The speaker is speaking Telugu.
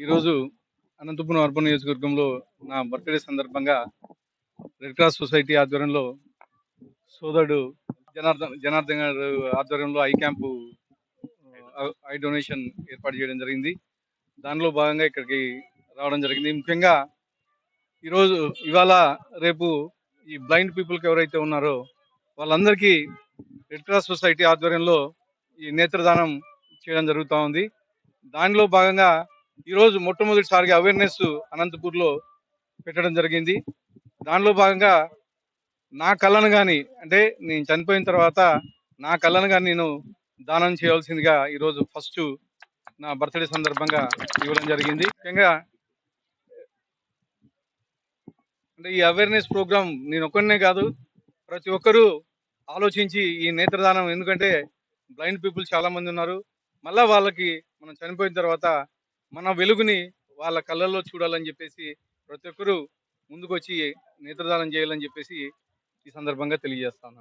ఈరోజు అనంతపురం అర్బన్ నియోజకవర్గంలో నా బర్త్డే సందర్భంగా రెడ్ క్రాస్ సొసైటీ ఆధ్వర్యంలో సోదరుడు జనార్దన్ గారు ఆధ్వర్యంలో ఐ క్యాంపు ఐ డొనేషన్ ఏర్పాటు చేయడం జరిగింది. దానిలో భాగంగా ఇక్కడికి రావడం జరిగింది. ముఖ్యంగా ఈరోజు ఇవాళ రేపు ఈ బ్లైండ్ పీపుల్కి ఎవరైతే ఉన్నారో వాళ్ళందరికీ రెడ్ క్రాస్ సొసైటీ ఆధ్వర్యంలో ఈ నేత్రదానం చేయడం జరుగుతూ ఉంది. దానిలో భాగంగా ఈరోజు మొట్టమొదటిసారిగా అవేర్నెస్ అనంతపూర్లో పెట్టడం జరిగింది. దానిలో భాగంగా నా కళ్ళను కానీ అంటే నేను చనిపోయిన తర్వాత నా కళ్ళను కానీ నేను దానం చేయవలసిందిగా ఈరోజు ఫస్ట్ నా బర్త్డే సందర్భంగా ఇవ్వడం జరిగింది. ముఖ్యంగా అంటే ఈ అవేర్నెస్ ప్రోగ్రామ్ నేను ఒక్కనే కాదు, ప్రతి ఒక్కరూ ఆలోచించి ఈ నేత్రదానం, ఎందుకంటే బ్లైండ్ పీపుల్ చాలా మంది ఉన్నారు. మళ్ళా వాళ్ళకి మనం చనిపోయిన తర్వాత మన వెలుగుని వాళ్ళ కళ్ళల్లో చూడాలని చెప్పేసి ప్రతి ఒక్కరూ ముందుకు వచ్చి నేత్రదానం చేయాలని చెప్పేసి ఈ సందర్భంగా తెలియజేస్తాను.